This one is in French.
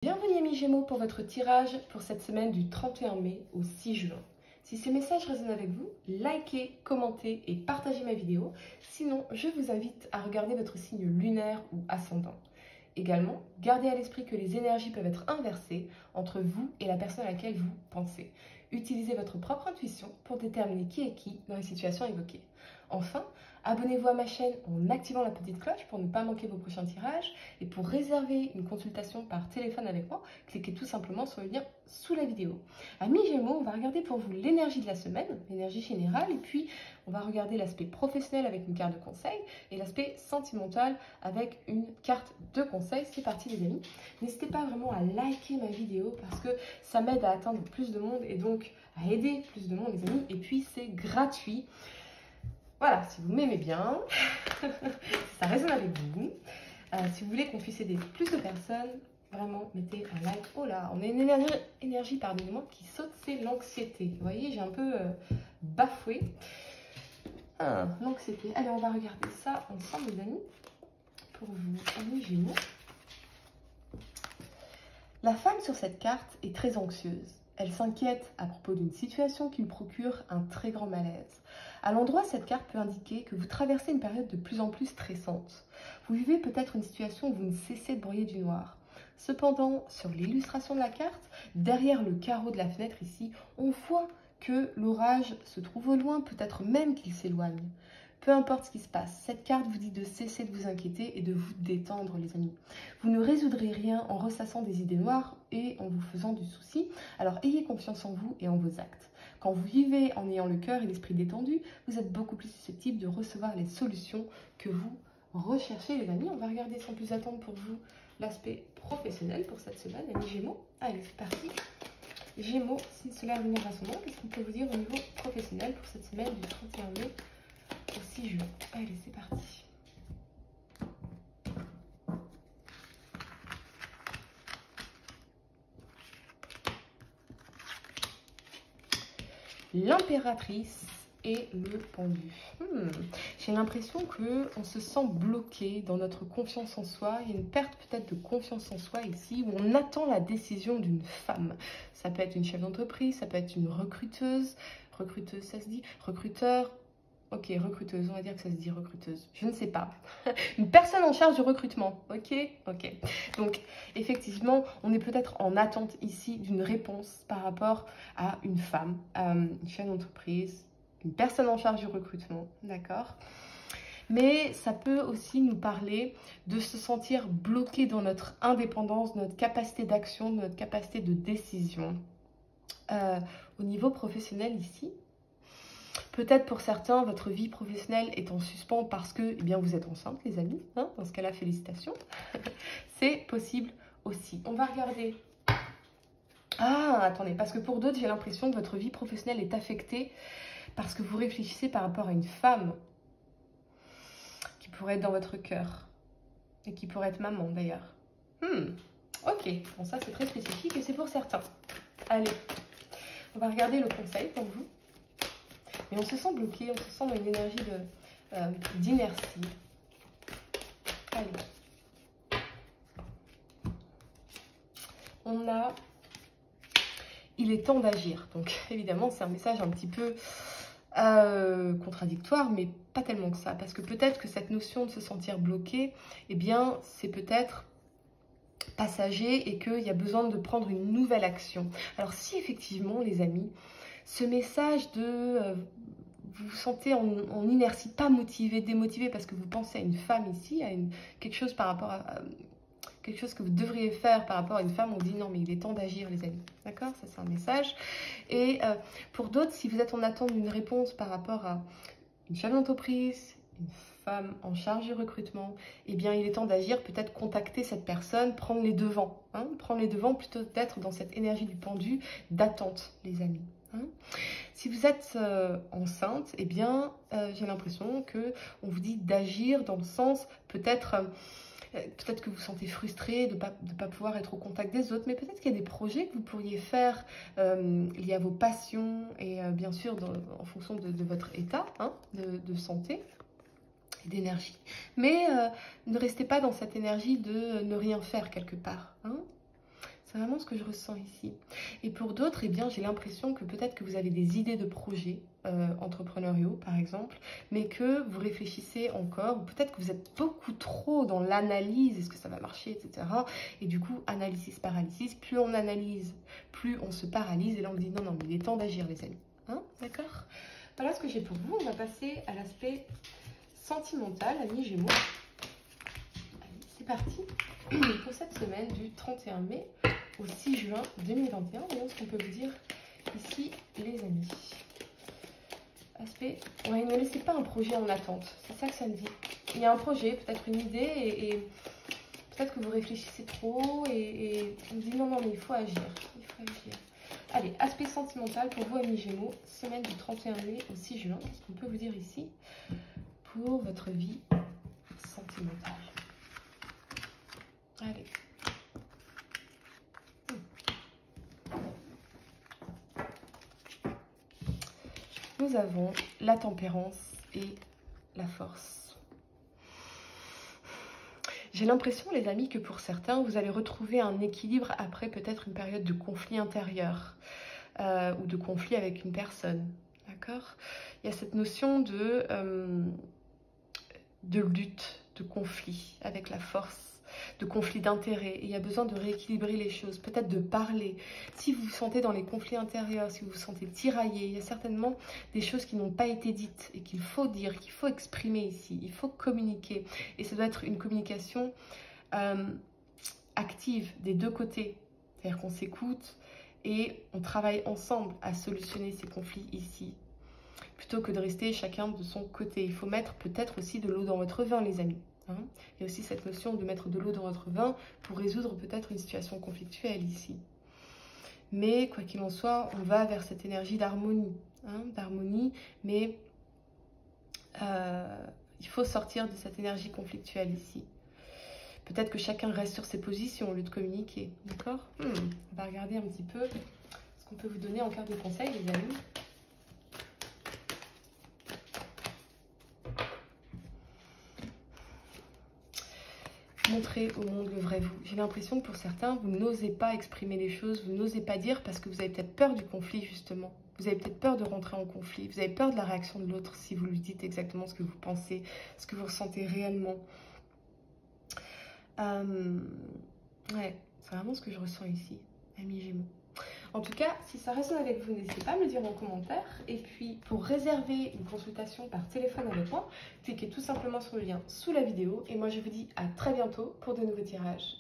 Bienvenue amis Gémeaux pour votre tirage pour cette semaine du 31 mai au 6 juin. Si ces messages résonnent avec vous, likez, commentez et partagez ma vidéo. Sinon, je vous invite à regarder votre signe lunaire ou ascendant. Également, gardez à l'esprit que les énergies peuvent être inversées entre vous et la personne à laquelle vous pensez. Utilisez votre propre intuition pour déterminer qui est qui dans les situations évoquées. Enfin, abonnez-vous à ma chaîne en activant la petite cloche pour ne pas manquer vos prochains tirages. Et pour réserver une consultation par téléphone avec moi, cliquez tout simplement sur le lien sous la vidéo. Amis Gémeaux, on va regarder pour vous l'énergie de la semaine, l'énergie générale, et puis on va regarder l'aspect professionnel avec une carte de conseil et l'aspect sentimental avec une carte de conseil. C'est parti les amis. N'hésitez pas vraiment à liker ma vidéo parce que ça m'aide à atteindre plus de monde et donc à aider plus de monde les amis. Et puis c'est gratuit. Voilà, si vous m'aimez bien, si ça résonne avec vous, si vous voulez qu'on puisse aider plus de personnes, vraiment mettez un like. Oh là, on a une énergie pardonnez-moi, qui saute, c'est l'anxiété. Vous voyez, j'ai un peu bafoué. L'anxiété. Allez, on va regarder ça ensemble les amis, pour vous, amis Gémeaux. La femme sur cette carte est très anxieuse. Elle s'inquiète à propos d'une situation qui lui procure un très grand malaise. À l'endroit, cette carte peut indiquer que vous traversez une période de plus en plus stressante. Vous vivez peut-être une situation où vous ne cessez de broyer du noir. Cependant, sur l'illustration de la carte, derrière le carreau de la fenêtre ici, on voit que l'orage se trouve au loin, peut-être même qu'il s'éloigne. Peu importe ce qui se passe, cette carte vous dit de cesser de vous inquiéter et de vous détendre les amis. Vous ne résoudrez rien en ressassant des idées noires et en vous faisant du souci. Alors ayez confiance en vous et en vos actes. Quand vous vivez en ayant le cœur et l'esprit détendu, vous êtes beaucoup plus susceptible de recevoir les solutions que vous recherchez les amis. On va regarder sans plus attendre pour vous l'aspect professionnel pour cette semaine, amis Gémeaux. Allez, c'est parti. Gémeaux, signe solaire lunaire ascendant, qu'est-ce qu'on peut vous dire au niveau professionnel pour cette semaine du 31 mai au 6 juin. Allez, c'est parti. L'impératrice et le pendu. J'ai l'impression qu'on se sent bloqué dans notre confiance en soi. Il y a une perte peut-être de confiance en soi ici, où on attend la décision d'une femme. Ça peut être une chef d'entreprise, ça peut être une recruteuse. Recruteuse, ça se dit. Recruteur. Ok, recruteuse, on va dire que ça se dit recruteuse. Je ne sais pas. Une personne en charge du recrutement. Ok. Donc, effectivement, on est peut-être en attente ici d'une réponse par rapport à une femme, une chef d'entreprise, une personne en charge du recrutement. D'accord. Mais ça peut aussi nous parler de se sentir bloqué dans notre indépendance, notre capacité d'action, notre capacité de décision. Au niveau professionnel ici, peut-être pour certains, votre vie professionnelle est en suspens parce que eh bien, vous êtes enceinte, les amis. Hein, dans ce cas-là, félicitations. C'est possible aussi. On va regarder. Ah, attendez, parce que pour d'autres, j'ai l'impression que votre vie professionnelle est affectée parce que vous réfléchissez par rapport à une femme qui pourrait être dans votre cœur et qui pourrait être maman d'ailleurs. Ok, bon ça c'est très spécifique et c'est pour certains. Allez, on va regarder le conseil pour vous. Mais on se sent bloqué, on se sent dans une énergie d'inertie. Allez. On a... Il est temps d'agir. Donc évidemment, c'est un message un petit peu contradictoire, mais pas tellement que ça. Parce que peut-être que cette notion de se sentir bloqué, eh bien, c'est peut-être passager et qu'il y a besoin de prendre une nouvelle action. Alors si effectivement, les amis, ce message de... vous vous sentez en inertie, pas motivé, démotivé parce que vous pensez à une femme ici, à quelque chose par rapport à quelque chose que vous devriez faire par rapport à une femme, on dit non mais il est temps d'agir les amis, d'accord? Ça c'est un message. Et pour d'autres, si vous êtes en attente d'une réponse par rapport à une chef d'entreprise, une femme en charge du recrutement, eh bien il est temps d'agir, peut-être contacter cette personne, prendre les devants, hein, prendre les devants plutôt d'être dans cette énergie du pendu d'attente les amis. Hein. Si vous êtes enceinte, eh bien, j'ai l'impression qu'on vous dit d'agir dans le sens, peut-être que vous vous sentez frustré de ne pas pouvoir être au contact des autres, mais peut-être qu'il y a des projets que vous pourriez faire liés à vos passions et bien sûr en fonction de votre état hein, de santé et d'énergie. Mais ne restez pas dans cette énergie de ne rien faire quelque part. Hein. ce que je ressens ici. Et pour d'autres, eh bien, j'ai l'impression que peut-être que vous avez des idées de projets entrepreneuriaux, par exemple, mais que vous réfléchissez encore, ou peut-être que vous êtes beaucoup trop dans l'analyse, est-ce que ça va marcher, etc. Et du coup, analysis, paralysis, plus on analyse, plus on se paralyse, et là on dit non, non, mais il est temps d'agir, les amis. Hein, d'accord? Voilà ce que j'ai pour vous. On va passer à l'aspect sentimental, amis Gémeaux. Allez, c'est parti pour cette semaine du 31 mai au 6 juin 2021. Voyons ce qu'on peut vous dire ici, les amis. Aspect, ouais, ne laissez pas un projet en attente, c'est ça que ça me dit. Il y a un projet, peut-être une idée, et peut-être que vous réfléchissez trop, et on dit non, non, mais il faut agir, il faut agir. Allez, aspect sentimental pour vous, amis Gémeaux, semaine du 31 mai au 6 juin. Qu'est-ce qu'on peut vous dire ici pour votre vie sentimentale? Allez. Nous avons la tempérance et la force. J'ai l'impression, les amis, que pour certains, vous allez retrouver un équilibre après peut-être une période de conflit intérieur ou de conflit avec une personne. D'accord? Il y a cette notion de lutte, de conflit avec la force, de conflit d'intérêts. Et il y a besoin de rééquilibrer les choses, peut-être de parler. Si vous vous sentez dans les conflits intérieurs, si vous vous sentez tiraillé, il y a certainement des choses qui n'ont pas été dites et qu'il faut dire, qu'il faut exprimer ici. Il faut communiquer. Et ça doit être une communication active des deux côtés. C'est-à-dire qu'on s'écoute et on travaille ensemble à solutionner ces conflits ici. Plutôt que de rester chacun de son côté. Il faut mettre peut-être aussi de l'eau dans votre vin, les amis. Hein, il y a aussi cette notion de mettre de l'eau dans votre vin pour résoudre peut-être une situation conflictuelle ici. Mais quoi qu'il en soit, on va vers cette énergie d'harmonie. Hein, d'harmonie, mais il faut sortir de cette énergie conflictuelle ici. Peut-être que chacun reste sur ses positions au lieu de communiquer. D'accord? On va regarder un petit peu ce qu'on peut vous donner en carte de conseil, les amis. Montrer au monde le vrai vous. J'ai l'impression que pour certains, vous n'osez pas exprimer les choses, vous n'osez pas dire parce que vous avez peut-être peur du conflit, justement. Vous avez peut-être peur de rentrer en conflit, vous avez peur de la réaction de l'autre si vous lui dites exactement ce que vous pensez, ce que vous ressentez réellement. Ouais, c'est vraiment ce que je ressens ici, amis Gémeaux. En tout cas, si ça résonne avec vous, n'hésitez pas à me le dire en commentaire. Et puis, pour réserver une consultation par téléphone avec moi, cliquez tout simplement sur le lien sous la vidéo. Et moi, je vous dis à très bientôt pour de nouveaux tirages.